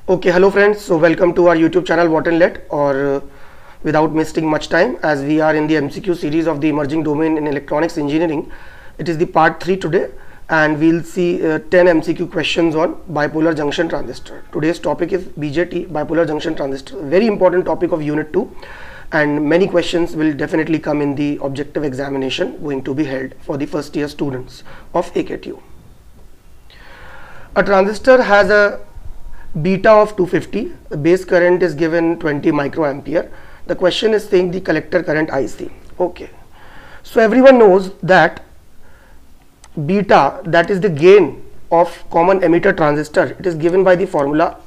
Okay, hello friends. So welcome to our YouTube channel What and Let, or without wasting much time, as we are in the MCQ series of the emerging domain in electronics engineering, it is the part 3 today, and we'll see 10 MCQ questions on bipolar junction transistor. Today's topic is BJT, bipolar junction transistor, very important topic of unit 2, and many questions will definitely come in the objective examination going to be held for the first year students of AKTU. A transistor has a beta of 250, the base current is given 20 microampere. The question is saying the collector current IC. Okay, so everyone knows that beta, that is the gain of common emitter transistor, it is given by the formula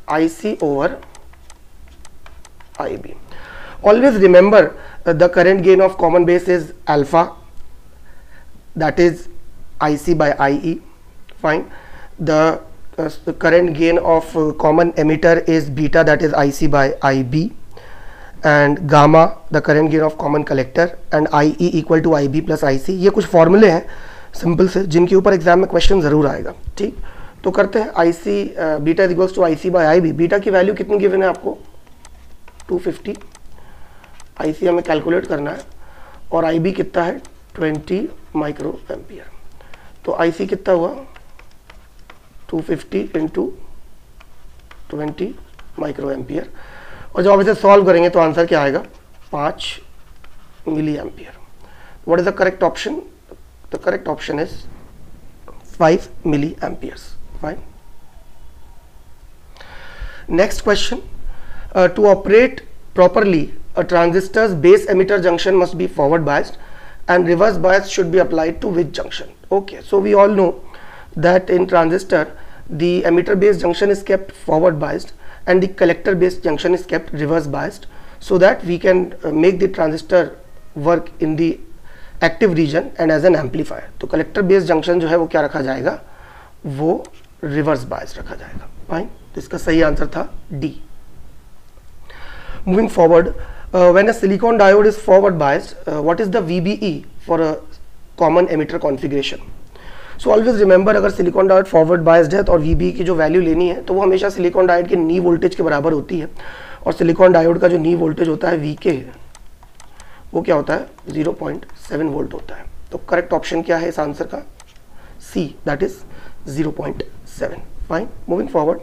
IC over IB. Always remember the current gain of common base is alpha, that is IC by IE. Fine. The current gain of common emitter is beta, that is IC by IB, and gamma the current gain of common collector, and IE equal to IB plus IC. ये कुछ फॉर्मूले हैं simple से जिनके ऊपर exam में question जरूर आएगा. ठीक, तो करते हैं. IC beta is equals to IC by IB. Beta की वैल्यू कितनी गिवन है आपको? 250. IC हमें कैलकुलेट करना है और IB कितना है? 20 माइक्रो एम्पियर. तो IC कितना हुआ? 250 इंटू 20 माइक्रो एम्पियर. और जब आप इसे सॉल्व करेंगे तो आंसर क्या आएगा? 5 milli ampere. What is the correct option? The correct option is 5 milli amperes. Fine. Next question. To operate properly a transistor's base emitter junction must be forward biased and reverse bias should be applied to which junction? Okay, so we all know that in transistor the emitter base junction is kept forward biased and the collector base junction is kept reverse biased, so that we can make the transistor work in the active region and as an amplifier. तो collector base junction जो है वो क्या रखा जाएगा? वो reverse biased रखा जाएगा. फाइन. तो इसका सही आंसर था D. Moving forward, when a silicon diode is forward biased, what is the VBE for a common emitter configuration? So always remember, अगर सिलिकॉन डायोड फॉरवर्ड बायस्ड है तो और VBE की जो वैल्यू लेनी है तो वो हमेशा सिलिकॉन डायोड के नी वोल्टेज के बराबर होती है, और सिलिकॉन डायोड का जो नी वोल्टेज होता है VK, वो क्या होता है? 0.7 वोल्ट होता है. तो करेक्ट ऑप्शन क्या है इस आंसर का? C, that is 0.7. Fine. Moving forward.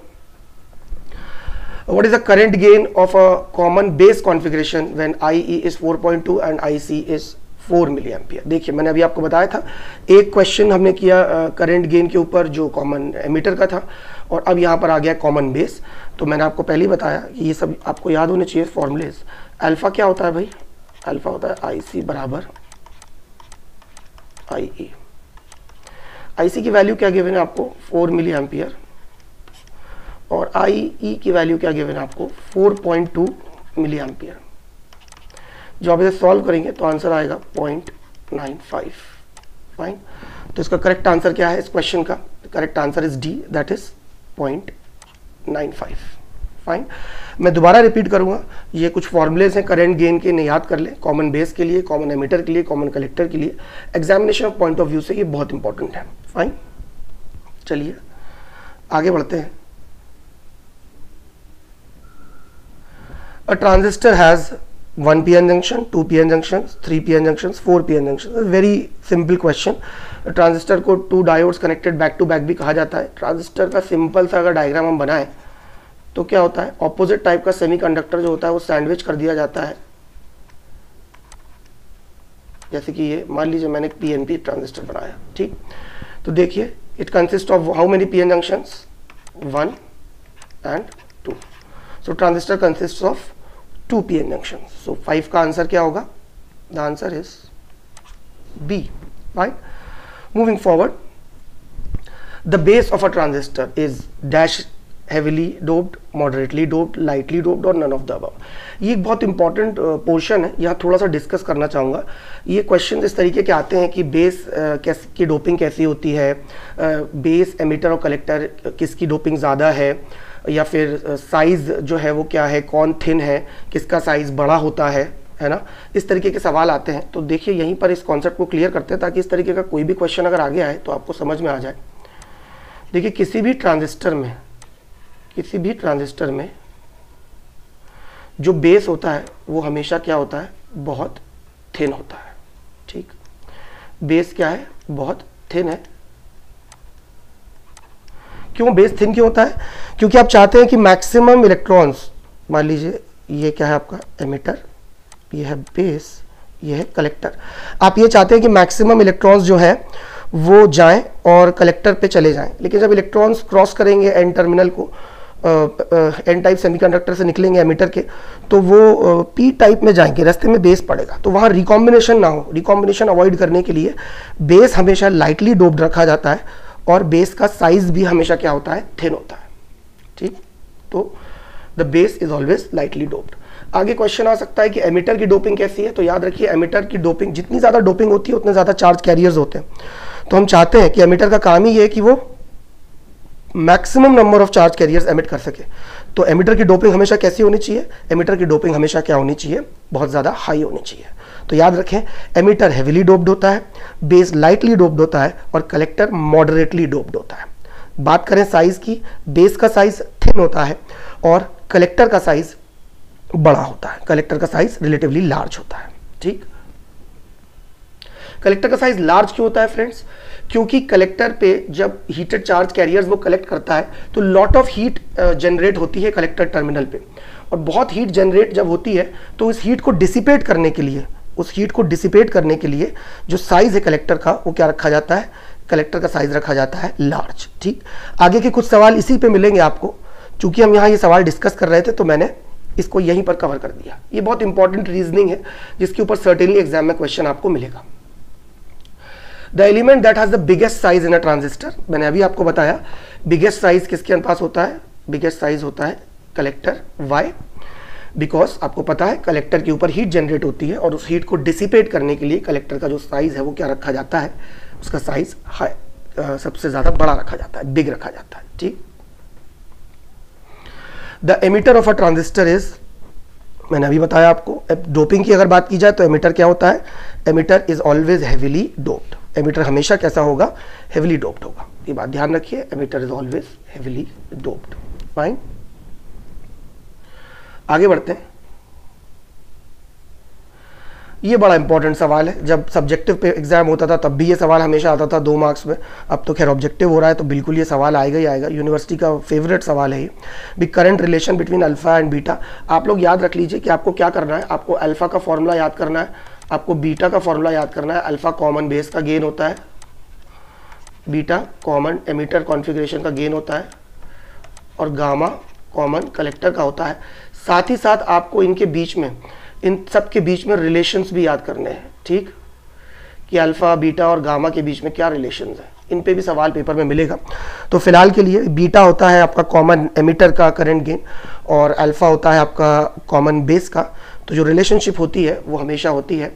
What is the current gain of a common base configuration when IE is 4.2 and IC is 4 milliampere? देखिए, मैंने अभी आपको बताया था, एक क्वेश्चन हमने किया करंट गेन के ऊपर जो कॉमन एमिटर का था, और अब यहाँ पर आ गया कॉमन बेस. तो मैंने आपको पहले ही बताया कि ये सब आपको याद होने चाहिए फॉर्मूलेज. अल्फा क्या होता है भाई? अल्फा होता है IC बराबर IE. IC की वैल्यू क्या गिवन है आपको? 4 मिली एम्पियर, और IE की वैल्यू क्या गिवन है आपको? 4.2 मिली एम्पियर. जो आप इसे सॉल्व करेंगे तो आंसर आएगा 0.95. फाइन. तो इसका करेक्ट आंसर क्या है इस क्वेश्चन का? Correct answer is D, that is 0.95. Fine. मैं दोबारा रिपीट करूंगा, ये कुछ फॉर्मूलेज हैं करंट गेन के, याद कर लें. कॉमन बेस के लिए, कॉमन एमिटर के लिए, कॉमन कलेक्टर के लिए. Examination of point of view से ये बहुत इंपॉर्टेंट है. फाइन. चलिए आगे बढ़ते हैं. A transistor has 1 PN junction, 2 PN junctions, 3 PN junctions, 4 PN junctions. A very simple question. Transistor को 2 diodes connected back to back भी कहा जाता है. ट्रांजिस्टर का सिंपल सा अगर डायग्राम हम बनाएं तो क्या होता है? ऑपोजिट टाइप का सेमीकंडक्टर जो होता है वो सैंडविच कर दिया जाता है. जैसे कि ये मान लीजिए मैंने एक PNP ट्रांजिस्टर बनाया. ठीक, तो देखिए, it consist of how many PN junctions? 1 and 2. So transistor consists of 2 PN junctions. So 5 का आंसर क्या होगा? The answer is B. Right? Moving forward, the base of a transistor is dash heavily doped, moderately doped, lightly doped, or none of the above. ये एक बहुत important portion है, यहाँ थोड़ा सा डिस्कस करना चाहूँगा. ये क्वेश्चन इस तरीके के आते हैं कि बेस की डोपिंग कैसी होती है, बेस एमिटर और कलेक्टर किसकी डोपिंग ज़्यादा है, या फिर साइज़ जो है वो क्या है, कौन थिन है, किसका साइज़ बड़ा होता है ना. इस तरीके के सवाल आते हैं. तो देखिए, यहीं पर इस कॉन्सेप्ट को क्लियर करते हैं ताकि इस तरीके का कोई भी क्वेश्चन अगर आगे आए तो आपको समझ में आ जाए. देखिए, किसी भी ट्रांजिस्टर में किसी भी ट्रांजिस्टर में जो बेस होता है वो हमेशा क्या होता है, बहुत थिन होता है। ठीक, बेस क्या है, बहुत थिन है। क्यों बेस थिन क्यों होता है? क्योंकि आप चाहते हैं कि मैक्सिमम इलेक्ट्रॉन्स, मान लीजिए ये क्या है आपका एमिटर, ये है बेस, ये है कलेक्टर। आप ये चाहते हैं कि मैक्सिमम इलेक्ट्रॉन्स जो है वो जाएं और कलेक्टर पे चले जाएं, लेकिन जब इलेक्ट्रॉन्स क्रॉस करेंगे एन टर्मिनल को, एन टाइप सेमीकंडक्टर से निकलेंगे एमिटर के, तो वो पी टाइप में जाएंगे, रास्ते में बेस पड़ेगा, तो वहाँ रिकॉम्बिनेशन ना हो। रिकॉम्बिनेशन अवॉइड करने के लिए बेस हमेशा लाइटली डोप्ड रखा जाता है और बेस का साइज भी हमेशा क्या होता है, थिन होता है। ठीक, तो the base is always lightly doped. आगे क्वेश्चन आ सकता है कि एमिटर की डोपिंग कैसी है, तो याद रखिए एमिटर की डोपिंग, जितनी ज़्यादा डोपिंग होती है उतने ज़्यादा चार्ज कैरियर्स होते हैं। तो हम चाहते हैं कि एमिटर का काम ही ये है कि वो maximum number of charge carriers emit कर सके। तो एमिटर की डोपिंग हमेशा कैसी होनी चाहिए, एमिटर की डोपिंग हमेशा क्या होनी चाहिए, बहुत ज़्यादा हाई होनी चाहिए। तो याद रखें एमिटर हेविली डोप्ड होता है, बेस लाइटली डोप्ड होता है और कलेक्टर मॉडरेटली डोप्ड होता है। बात करें साइज की, बेस का साइज थिन होता है और कलेक्टर का साइज बड़ा होता है, कलेक्टर का साइज रिलेटिवली लार्ज होता है। ठीक, कलेक्टर का साइज लार्ज क्यों होता है फ्रेंड्स? क्योंकि कलेक्टर पे जब हीटेड चार्ज कैरियर्स वो कलेक्ट करता है तो लॉट ऑफ हीट जनरेट होती है कलेक्टर टर्मिनल पे, और बहुत हीट जनरेट जब होती है तो उस हीट को डिसिपेट करने के लिए, उस हीट को डिसिपेट करने के लिए जो साइज है कलेक्टर का वो क्या रखा जाता है, कलेक्टर का साइज रखा जाता है लार्ज। ठीक, आगे के कुछ सवाल इसी पे मिलेंगे आपको। चूंकि हम यहाँ ये सवाल डिस्कस कर रहे थे तो मैंने इसको यहीं पर कवर कर दिया। ये बहुत इंपॉर्टेंट रीजनिंग है जिसके ऊपर सर्टेनली एग्जाम में क्वेश्चन आपको मिलेगा। The element that has the biggest size in a transistor, मैंने अभी आपको बताया बिगेस्ट साइज किसके पास होता है, बिगेस्ट साइज होता है कलेक्टर। वाई? बिकॉज आपको पता है कलेक्टर के ऊपर हीट जनरेट होती है और उस हीट को डिसिपेट करने के लिए कलेक्टर का जो साइज है वो क्या रखा जाता है, उसका साइज हाई, सबसे ज्यादा बड़ा रखा जाता है, बिग रखा जाता है। ठीक, the emitter of a transistor is, मैंने अभी बताया आपको। डोपिंग की अगर बात की जाए तो एमिटर क्या होता है, emitter is always heavily doped. Emitter हमेशा कैसा होगा, हेविली डोप्ड होगा। ये बात ध्यान रखिए, emitter is always heavily doped. Fine, आगे बढ़ते हैं। ये बड़ा इंपॉर्टेंट सवाल है, जब सब्जेक्टिव पे एग्जाम होता था तब भी ये सवाल हमेशा आता था 2 मार्क्स में। अब तो खैर ऑब्जेक्टिव हो रहा है तो बिल्कुल ये सवाल आएगा ही आएगा, यूनिवर्सिटी का फेवरेट सवाल है ये, the current relation between alpha and beta. आप लोग याद रख लीजिए कि आपको क्या करना है, आपको अल्फा का फॉर्मूला याद करना है, आपको बीटा का फॉर्मूला याद करना है। अल्फा कॉमन बेस का गेन होता है, बीटा कॉमन एमिटर कॉन्फ़िगरेशन का गेन होता है और गामा कॉमन कलेक्टर का होता है। साथ ही साथ आपको इनके बीच में, इन सब के बीच में रिलेशंस भी याद करने हैं। ठीक, कि अल्फा बीटा और गामा के बीच में क्या रिलेशंस है, इन पे भी सवाल पेपर में मिलेगा। तो फिलहाल के लिए बीटा होता है आपका कॉमन एमिटर का करंट गेन और अल्फा होता है आपका कॉमन बेस का। तो जो रिलेशनशिप होती है वो हमेशा होती है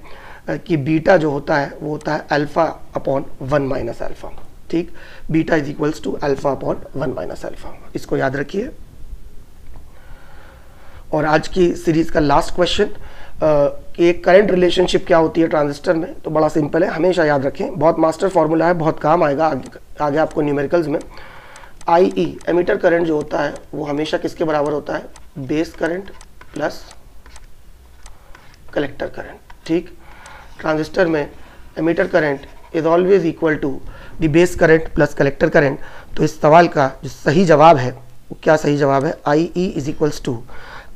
कि बीटा जो होता है वो होता है अल्फा अपॉन 1 माइनस अल्फा। ठीक, beta is equals to alpha upon 1 minus alpha, इसको याद रखिए। और आज की सीरीज का लास्ट क्वेश्चन, एक करंट रिलेशनशिप क्या होती है ट्रांजिस्टर में, तो बड़ा सिंपल है, हमेशा याद रखें, बहुत मास्टर फॉर्मूला है, बहुत काम आएगा आगे आपको न्यूमेरिकल्स में। IE एमिटर करंट जो होता है वो हमेशा किसके बराबर होता है, base current plus collector current. ठीक, ट्रांजिस्टर में emitter current is always equal to the base current plus collector current. तो इस सवाल का जो सही जवाब है वो क्या सही जवाब है, IE is equals to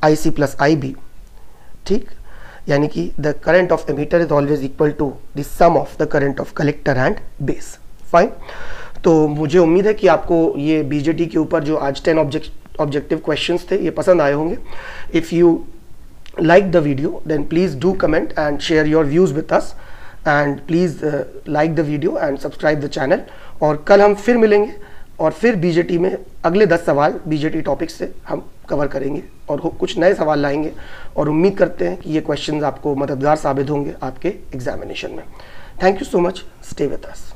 IC plus IB। ठीक, यानी कि the current of emitter is always equal to the sum of the current of collector and base. Fine, तो मुझे उम्मीद है कि आपको ये BJT के ऊपर जो आज 10 ऑब्जेक्टिव क्वेश्चंस थे ये पसंद आए होंगे। If you like the video then please do comment and share your views with us and please like the video and subscribe the channel। और कल हम फिर मिलेंगे और फिर BJT में अगले 10 सवाल BJT टॉपिक से हम कवर करेंगे और कुछ नए सवाल लाएंगे और उम्मीद करते हैं कि ये क्वेश्चंस आपको मददगार साबित होंगे आपके एग्जामिनेशन में। Thank you so much, stay with us.